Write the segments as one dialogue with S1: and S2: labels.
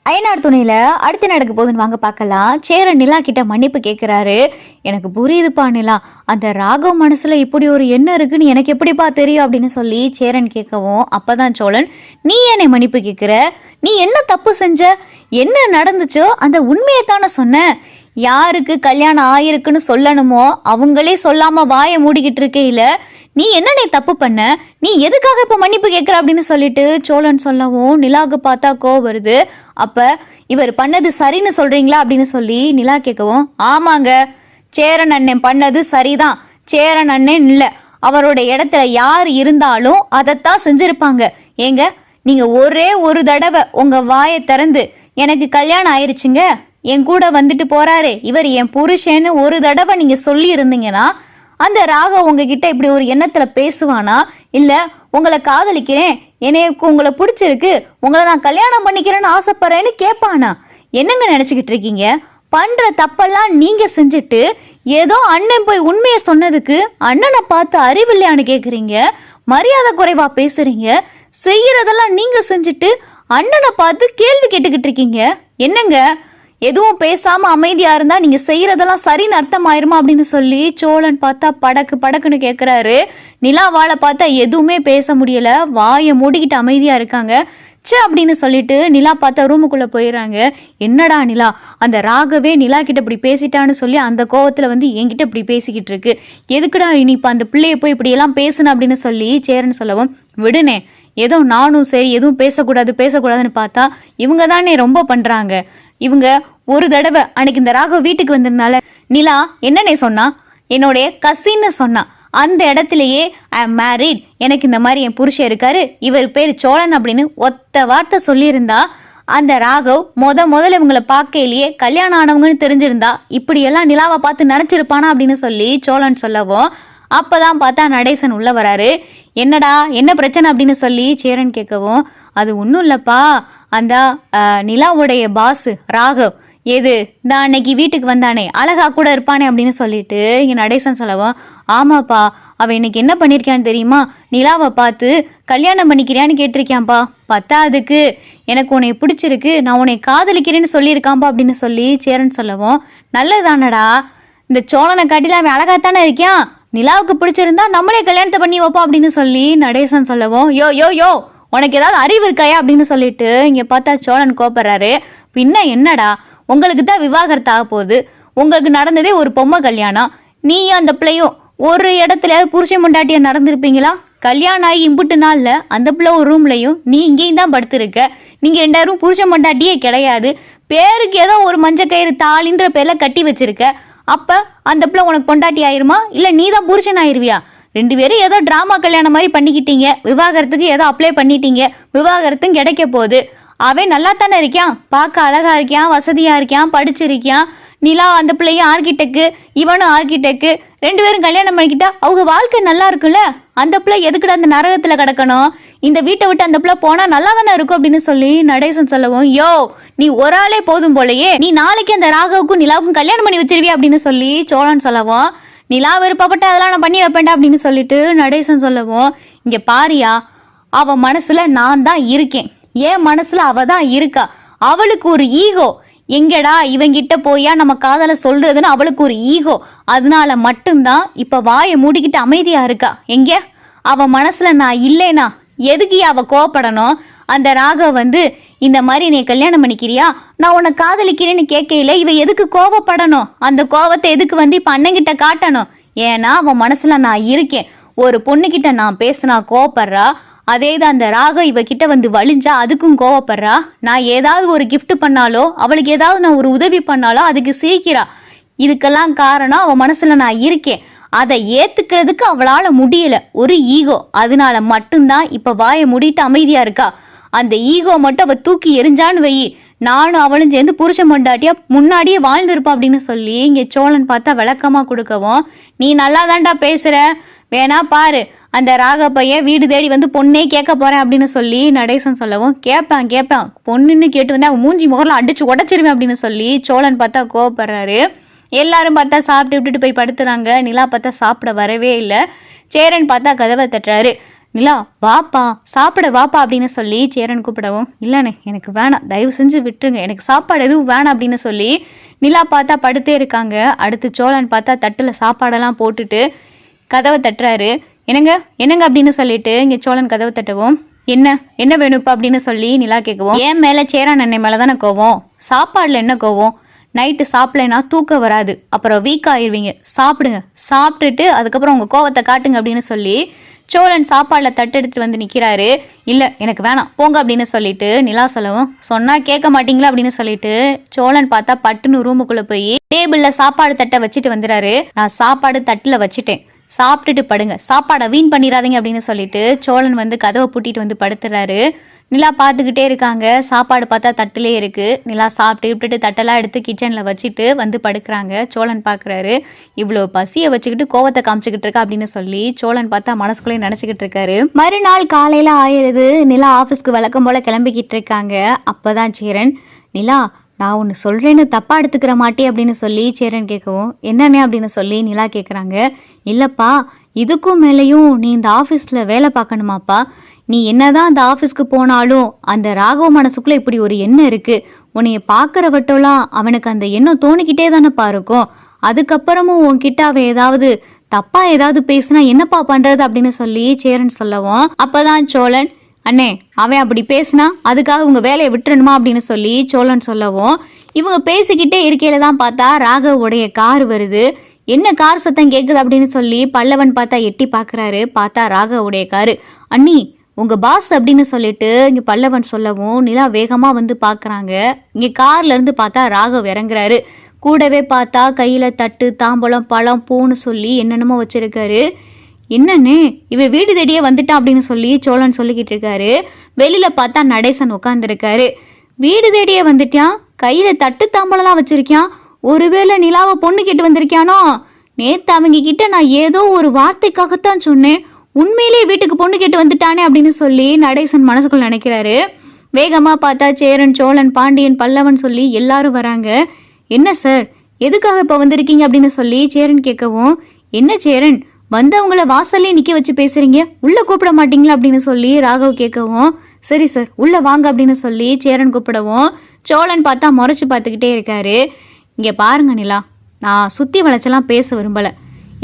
S1: அயனார் துணையில அடுத்து நடக்க போகுதுன்னு வாங்க பார்க்கலாம். சேரன் நிலா கிட்ட மன்னிப்பு கேட்கிறாரு. எனக்கு புரியுதுப்பா நிலா, அந்த ராகவ் மனசுல இப்படி ஒரு எண்ணம் இருக்குன்னு எனக்கு எப்படிப்பா தெரியும் அப்படின்னு சொல்லி சேரன் கேட்கவும், அப்பதான் சோழன், நீ என்னை மன்னிப்பு கேட்கிற? நீ என்ன தப்பு செஞ்ச? என்ன நடந்துச்சோ அந்த உண்மையை தானே சொன்ன. யாருக்கு கல்யாணம் ஆயிருக்குன்னு சொல்லணுமோ அவங்களே சொல்லாம வாயை மூடிக்கிட்டு இருக்கே. நீ என்ன தப்பு பண்ண? நீ எதுக்காக இப்ப மன்னிப்பு கேட்கிற அப்படின்னு சொல்லிட்டு சோழன் சொல்லவும், நிலாவுக்கு பார்த்தா கோவம் வருது. அப்ப இவர் பண்ணது சரின்னு சொல்றீங்களா அப்படின்னு சொல்லி நிலா கேட்கவும், ஆமாங்க, சேரன் அண்ணன் பண்ணது சரிதான். சேரன் அண்ணன் இல்ல, அவரோட இடத்துல யார் இருந்தாலும் அதைத்தான் செஞ்சிருப்பாங்க. ஏங்க, நீங்க ஒரே ஒரு தடவை உங்க வாயை திறந்து எனக்கு கல்யாணம் ஆயிருச்சுங்க, என் கூட வந்துட்டு போறாரு, இவர் என் புருஷன்னு ஒரு தடவை நீங்க சொல்லி இருந்தீங்கன்னா அந்த ராகவ் உங்ககிட்ட இப்படி ஒரு எண்ணத்துல பேசுவானா? இல்ல உங்களை காதலிக்கிறேன், எனக்கு உங்களை பிடிச்சிருக்கு, உங்களை நான் கல்யாணம் பண்ணிக்கிறேன்னு ஆசைப்படுறேன்னு கேட்பானா? என்னங்க நினைச்சுக்கிட்டு இருக்கீங்க? பண்ற தப்பெல்லாம் நீங்க செஞ்சுட்டு ஏதோ அண்ணன் போய் உண்மையை சொன்னதுக்கு அண்ணனை பார்த்து அறிவில்லையான்னு கேக்குறீங்க, மரியாதை குறைவா பேசுறீங்க. செய்யறதெல்லாம் நீங்க செஞ்சுட்டு அண்ணனை பார்த்து கேள்வி கேட்டுக்கிட்டு இருக்கீங்க. என்னங்க, எதுவும் பேசாம அமைதியா இருந்தா நீங்க செய்யறதெல்லாம் சரின்னு அர்த்தம் ஆயிருமா அப்படின்னு சொல்லி சோழன் பார்த்தா படக்கு படக்குன்னு கேக்குறாரு. நிலாவால பார்த்தா எதுவுமே பேச முடியல, வாயை மூடிக்கிட்டு அமைதியா இருக்காங்க. அப்படின்னு சொல்லிட்டு நிலா பார்த்தா ரூமுக்குள்ள போயிடுறாங்க. என்னடா நிலா, அந்த ராகவே நிலா கிட்ட இப்படி பேசிட்டான்னு சொல்லி அந்த கோவத்துல என்கிட்ட இப்படி பேசிக்கிட்டு இருக்கு, எதுக்குடா நீ இப்ப அந்த பிள்ளைய போய் இப்படி எல்லாம் பேசணும் அப்படின்னு சொல்லி சேரன் சொல்லவும், விடுனே, ஏதோ நானும் சரி எதுவும் பேசக்கூடாதுன்னு பார்த்தா இவங்க தானே ரொம்ப பண்றாங்க. இவங்க ஒரு தடவை அன்னைக்கு இந்த ராகவ் வீட்டுக்கு வந்திருந்தால நிலா என்னன்னே சொன்னா, என்னுடைய கசின்னு சொன்னா. அந்த இடத்துலயே ஐ எம் மேரிட், எனக்கு இந்த மாதிரி என் புருஷன் இருக்காரு, இவர் பேர் சோழன் அப்படின்னு ஒத்த வார்த்தை சொல்லியிருந்தா அந்த ராகவ் முதல்ல இவங்களை பார்க்கையிலேயே கல்யாணம் ஆனவங்கன்னு தெரிஞ்சிருந்தா இப்படியெல்லாம் நிலாவை பார்த்து நினைச்சிருப்பானா அப்படின்னு சொல்லி சோழன் சொல்லவும், அப்பதான் பார்த்தா நடேசன் உள்ள வராரு. என்னடா என்ன பிரச்சனை அப்படின்னு சொல்லி சேரன் கேட்கவும், அது ஒன்றும் இல்லப்பா, அந்த நிலாவுடைய பாஸ் ராகவ் எது இந்த அன்னைக்கு வீட்டுக்கு வந்தானே அழகா கூட இருப்பானே அப்படின்னு சொல்லிட்டு இங்க நடேசன் சொல்லவும், ஆமாப்பா, அவன் இன்னைக்கு என்ன பண்ணிருக்கான்னு தெரியுமா? நிலாவை பார்த்து கல்யாணம் பண்ணிக்கிறியான்னு கேட்டிருக்கான்ப்பா. பத்தாதுக்கு எனக்கு உன்னை பிடிச்சிருக்கு, நான் உன்னை காதலிக்கிறேன்னு சொல்லியிருக்கான்பா அப்படின்னு சொல்லி சேரன் சொல்லவும், நல்லதுதானடா, இந்த சோழனை காட்டில அவன் அழகாத்தானே இருக்கான், நிலாவுக்கு பிடிச்சிருந்தா நம்மளே கல்யாணத்தை பண்ணி வைப்போம் அப்படின்னு சொல்லி நடேசன் சொல்லவும், யோ யோ யோ உனக்கு ஏதாவது அறிவு இருக்காயா அப்படின்னு சொல்லிட்டு இங்க பார்த்தா சோழன் கோப்பறாரு. பின்ன என்னடா, உங்களுக்கு தான் விவாகரத்து ஆக போகுது, உங்களுக்கு நடந்ததே ஒரு பொம்மை கல்யாணம், நீயும் அந்த பிள்ளையும் ஒரு இடத்துல புருஷன் முண்டாட்டியா நடந்திருப்பீங்களா? கல்யாணம் ஆகி இம்புட்டு நாள்ல அந்த பிள்ளை ஒரு ரூம்லையும் நீ இங்கேயும் தான் படுத்திருக்க. நீங்க 2 புருஷன் முண்டாட்டியே கிடையாது, பேருக்கு ஏதோ ஒரு மஞ்சள் கயிறு தாலின்ற பேர்ல கட்டி வச்சிருக்க. அப்ப அந்த பிள்ளை உனக்கு பொண்டாட்டி ஆயிருமா, இல்ல நீ தான் புருஷன் ஆயிருவியா? 2 பேரும் ஏதோ டிராமா கல்யாணம் மாதிரி பண்ணிக்கிட்டீங்க, விவாகரத்துக்கு ஏதோ அப்ளை பண்ணிட்டீங்க, விவாகரத்தும் கிடைக்க போகுது. அவன் நல்லா தானே இருக்கான், பார்க்க அழகா இருக்கான், வசதியா இருக்கான், படிச்சிருக்கான். நிலா அந்த பிள்ளையும் ஆர்கிடெக்ட், இவனும் ஆர்கிடெக்ட், 2 பேரும் கல்யாணம் பண்ணிக்கிட்டா அவங்க வாழ்க்கை நல்லா இருக்குல்ல. அந்த பிள்ளை எதுக்குடா அந்த நரகத்துல கிடக்கணும்? இந்த வீட்டை விட்டு அந்த பிள்ளை போனா நல்லா தானே இருக்கும் அப்படின்னு சொல்லி நடேசன் சொல்லவும், யோ நீ ஒரு ஆளே போதும் போலயே, நீ நாளைக்கு அந்த ராகவுக்கும் நிலாவுக்கும் கல்யாணம் பண்ணி வச்சிருவியா அப்படின்னு சொல்லி சோழன் சொல்லவும், நிலா விருப்பப்பட்ட அதெல்லாம் நான் பண்ணி வைப்பேன்டா அப்படின்னு சொல்லிட்டு நடேசன் சொல்லவும், இங்க பாரியா, அவ மனசுல நான் தான் இருக்கேன், என் மனசுல அவ தான் இருக்கா, அவளுக்கு ஒரு ஈகோ, எங்கடா இவங்கிட்ட போயா நம்ம காதல சொல்றதுன்னு அவளுக்கு ஒரு ஈகோ, அதனால மட்டும்தான் இப்ப வாயை மூடிக்கிட்டு அமைதியா இருக்கா. எங்க அவ மனசுல நான் இல்லைனா எதுக்கு அவ கோவப்படணும்? அந்த ராகவ் இந்த மாதிரி நீ கல்யாணம் பண்ணிக்கிறியா, நான் உன்னை காதலிக்கிறேன்னு கேட்கையில இவ எதுக்கு கோவப்படணும்? அந்த கோவத்தை எதுக்கு இப்ப அண்ணங்கிட்ட காட்டணும்? ஏன்னா அவன் மனசுல நான் இருக்கேன். ஒரு பொண்ணுகிட்ட நான் பேசினா கோவப்படுறா, அதே தான் அந்த ராக இவகிட்ட வலிஞ்சா அதுக்கும் கோவப்படுறா. நான் ஏதாவது ஒரு கிஃப்ட் பண்ணாலோ அவளுக்கு ஏதாவது நான் ஒரு உதவி பண்ணாலோ அதுக்கு சிரிக்கிறா. இதுக்கெல்லாம் காரணம் அவன் மனசுல நான் இருக்கேன். அதை ஏத்துக்கிறதுக்கு அவளால முடியல, ஒரு ஈகோ, அதனால மட்டும்தான் இப்ப வாயை மூடிட்டு அமைதியா இருக்கா. அந்த ஈகோ மட்டும் அவ தூக்கி எரிஞ்சான்னு வை, நானும் அவளும் சேர்ந்து புருஷன் பொண்டாட்டியா முன்னாடியே வாழ்ந்துருப்பான் அப்படின்னு சொல்லி இங்க சோழன் பார்த்தா விளக்கமா கொடுக்கவும், நீ நல்லா தான்டா பேசுற, வேணா பாரு, அந்த ராக பையன் வீடு தேடி பொண்ணே கேட்க போறேன் அப்படின்னு சொல்லி நடேசன் சொல்லவும், கேட்பான் பொண்ணுன்னு கேட்டு அவன் மூஞ்சி முகர்ல அடிச்சு உடச்சிருவேன் அப்படின்னு சொல்லி சோழன் பார்த்தா கோவப்படுறாரு. எல்லாரும் பார்த்தா சாப்பிட்டு விட்டுட்டு போய் படுத்துறாங்க. நிலா பார்த்தா சாப்பிட வரவே இல்லை. சேரன் பார்த்தா கதவை தட்டுறாரு. நிலா வாப்பா சாப்பிட வாப்பா அப்படின்னு சொல்லி சேரன் கூப்பிடவும், இல்லைண்ணே எனக்கு வேணாம், தயவு செஞ்சு விட்டுருங்க, எனக்கு சாப்பாடு எதுவும் வேணாம் அப்படின்னு சொல்லி நிலா பார்த்தா படுத்தே இருக்காங்க. அடுத்து சோழன் பார்த்தா தட்டில் சாப்பாடெல்லாம் போட்டுட்டு கதவை தட்டுறாரு. என்னங்க என்னங்க அப்படின்னு சொல்லிட்டு இங்கே சோழன் கதவை தட்டவும், என்ன வேணுப்பா அப்படின்னு சொல்லி நிலா கேட்கவும், ஏன் மேலே சேரன் அண்ணன் மேலே தானே கோவம், சாப்பாடில் என்ன கோவம், நைட்டு சாப்பிடலைன்னா தூக்கம் வராது, அப்புறம் வீக் ஆயிடுவீங்க, சாப்பிடுங்க, சாப்பிட்டுட்டு அதுக்கப்புறம் உங்கள் கோவத்தை காட்டுங்க அப்படின்னு சொல்லி சோழன் சாப்பாடில் தட்டு எடுத்துட்டு வந்து நிற்கிறாரு. இல்லை எனக்கு வேணாம் போங்க அப்படின்னு சொல்லிட்டு நிலா சொல்லவும், சொன்னால் கேட்க மாட்டீங்களா அப்படின்னு சொல்லிட்டு சோழன் பார்த்தா பட்டுன்னு ரூமுக்குள்ளே போய் டேபிளில் சாப்பாடு தட்டை வச்சுட்டு வந்துடுறாரு. நான் சாப்பாடு தட்டில் வச்சுட்டேன், சாப்பிட்டுட்டு படுங்க, சாப்பாடை வீண் பண்ணிடாதீங்க அப்படின்னு சொல்லிட்டு சோழன் வந்து கதவை பூட்டிட்டு வந்து படுத்துறாரு. நிலா பார்த்துக்கிட்டே இருக்காங்க. சாப்பாடு பார்த்தா தட்டிலே இருக்கு. நிலா சாப்பிட்டு விட்டுட்டு தட்டெல்லாம் எடுத்து கிச்சனில் வச்சுட்டு வந்து படுக்கிறாங்க. சோழன் பார்க்குறாரு, இவ்வளோ பசியை வச்சுக்கிட்டு கோவத்தை காமிச்சிக்கிட்டு இருக்கா அப்படின்னு சொல்லி சோழன் பார்த்தா மனசுக்குள்ளே நினச்சிக்கிட்டு இருக்காரு. மறுநாள் காலையில் ஆயிடுது. நிலா ஆஃபீஸ்க்கு வழக்கம் போல் கிளம்பிக்கிட்டு இருக்காங்க. அப்போதான் சேரன், நிலா நான் ஒன்று சொல்கிறேன்னு தப்பாக எடுத்துக்கிற மாட்டே அப்படின்னு சொல்லி சேரன் கேட்கவும், என்னண்ணே அப்படின்னு சொல்லி நிலா கேட்குறாங்க. இல்லைப்பா, இதுக்கும் மேலேயும் நீ இந்த ஆஃபீஸில் வேலை பார்க்கணுமாப்பா, நீ என்னதான் அந்த ஆஃபீஸ்க்கு போனாலும் அந்த ராகவ மனசுக்குள்ளே இப்படி ஒரு எண்ணம் இருக்குது, உன்னைய பார்க்குறவட்டோலாம் அவனுக்கு அந்த எண்ணம் தோணிக்கிட்டே தானேப்பா இருக்கும், அதுக்கப்புறமும் உன்கிட்ட அவன் ஏதாவது தப்பாக ஏதாவது பேசினா என்னப்பா பண்ணுறது அப்படின்னு சொல்லி சேரன் சொல்லவும், அப்போதான் சோழன், அண்ணே அவன் அப்படி பேசினா அதுக்காக உங்கள் வேலையை விட்டுறணுமா அப்படின்னு சொல்லி சோழன் சொல்லவும், இவங்க பேசிக்கிட்டே இருக்கையில தான் பார்த்தா ராகவுடைய கார் வருது. என்ன கார் சத்தம் கேட்குது அப்படின்னு சொல்லி பல்லவன் பார்த்தா எட்டி பார்க்குறாரு. பார்த்தா ராகவுடைய காரு. அண்ணி உங்கள் பாஸ் அப்படின்னு சொல்லிட்டு இங்கே பல்லவன் சொல்லவும் நிலா வேகமாக வந்து பார்க்குறாங்க. இங்கே கார்லேருந்து பார்த்தா ராகவ் இறங்குறாரு. கூடவே பார்த்தா கையில் தட்டு தாம்பழம் பழம் பூன்னு சொல்லி என்னென்னமோ வச்சுருக்காரு. என்னன்னு இவ வீடு தேடியே வந்துட்டான் அப்படின்னு சொல்லி சோழன் சொல்லிக்கிட்டு இருக்காரு. வெளியில் பார்த்தா நடேசன் உட்காந்துருக்காரு. வீடு தேடியே வந்துட்டான், கையில் தட்டு தாம்பழம்லாம் வச்சுருக்கான், ஒருவேளை நிலாவை பொண்ணு கேட்டு வந்திருக்கானோ, நேற்று அவங்க கிட்ட நான் ஏதோ ஒரு வார்த்தைக்காகத்தான் சொன்னேன், உண்மையிலே வீட்டுக்கு பொண்ணு கேட்டு வந்துட்டானே அப்படின்னு சொல்லி நடேசன் மனசுக்குள்ள நினைக்கிறாரு. வேகமாக பார்த்தா சேரன் சோழன் பாண்டியன் பல்லவன் சொல்லி எல்லாரும் வராங்க. என்ன சார் எதுக்காக இப்போ வந்திருக்கீங்க அப்படின்னு சொல்லி சேரன் கேட்கவும், என்ன சேரன் வந்தவங்கள வாசல்லே நிற்க வச்சு பேசுறீங்க, உள்ளே கூப்பிட மாட்டீங்களா அப்படின்னு சொல்லி ராகவ் கேட்கவும், சரி சார் உள்ளே வாங்க அப்படின்னு சொல்லி சேரன் கூப்பிடவும் சோழன் பார்த்தா முறைச்சு பார்த்துக்கிட்டே இருக்காரு. இங்கே பாருங்க நிலா, நான் சுற்றி வளைச்செல்லாம் பேச விரும்பலை,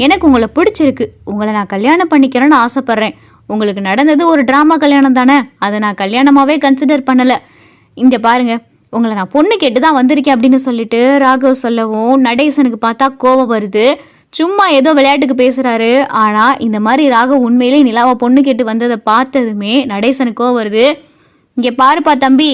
S1: எனக்கு உங்களை பிடிச்சிருக்கு, உங்களை நான் கல்யாணம் பண்ணிக்கிறேன்னு ஆசைப்பட்றேன், உங்களுக்கு நடந்தது ஒரு ட்ராமா கல்யாணம் தானே, அதை நான் கல்யாணமாகவே கன்சிடர் பண்ணலை, இங்கே பாருங்க உங்களை நான் பொண்ணு கேட்டு தான் வந்திருக்கேன் அப்படின்னு சொல்லிட்டு ராகவ் சொல்லவும் நடேசனுக்கு பார்த்தா கோபம் வருது. சும்மா ஏதோ விளையாட்டுக்கு பேசுகிறாரு, ஆனால் இந்த மாதிரி ராகவ் உண்மையிலே நிலாவை பொண்ணு கேட்டு வந்ததை பார்த்ததுமே நடேசனுக்கு கோவம் வருது. இங்கே பாருப்பா தம்பி,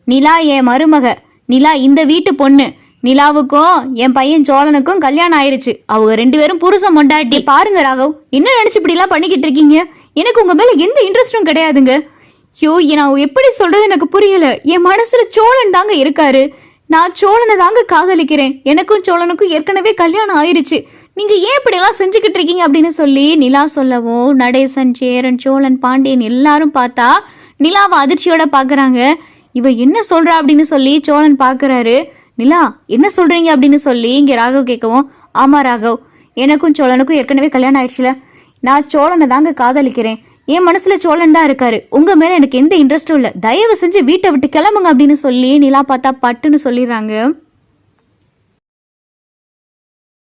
S1: நிலா என் மருமக, நிலா இந்த வீட்டு பொண்ணு, நிலாவுக்கும் என் பையன் சோழனுக்கும் கல்யாணம் ஆயிருச்சு, அவங்க 2 பேரும் புருஷன் பொண்டாட்டி. பாருங்க ராகவ், என்ன நினைச்சு இப்படிலாம் பண்ணிக்கிட்டு இருக்கீங்க, எனக்கு உங்க மேல எந்த இன்ட்ரெஸ்டும் கிடையாதுங்க. ஐயோ நான் எப்படி சொல்றது எனக்கு புரியல, என் மனசுல சோழன் தாங்க இருக்காரு, நான் சோழனை தாங்க காதலிக்கிறேன், எனக்கும் சோழனுக்கும் ஏற்கனவே கல்யாணம் ஆயிருச்சு, நீங்க ஏன் இப்படிலாம் செஞ்சுக்கிட்டு இருக்கீங்க அப்படின்னு சொல்லி நிலா சொல்லவும் நடேசன் சேரன் சோழன் பாண்டியன் எல்லாரும் பார்த்தா நிலாவை அதிர்ச்சியோட பாக்குறாங்க. இவ என்ன சொல்றா அப்படின்னு சொல்லி சோழன் பாக்குறாரு. நிலா என்ன சொல்றீங்க அப்படின்னு சொல்லி இங்க ராகவ் கேட்கவும், ஆமா ராகவ், எனக்கும் சோழனுக்கும் ஏற்கனவே கல்யாணம் ஆயிடுச்சுல, நான் சோழனை தாங்க காதலிக்கிறேன், என் மனசுல சோழன் தான் இருக்காரு, உங்க மேல எனக்கு எந்த இன்ட்ரெஸ்டும் இல்லை, தயவு செஞ்சு வீட்டை விட்டு கிளம்புங்க அப்படின்னு சொல்லி நிலா பார்த்தா பட்டுன்னு சொல்லிடுறாங்க.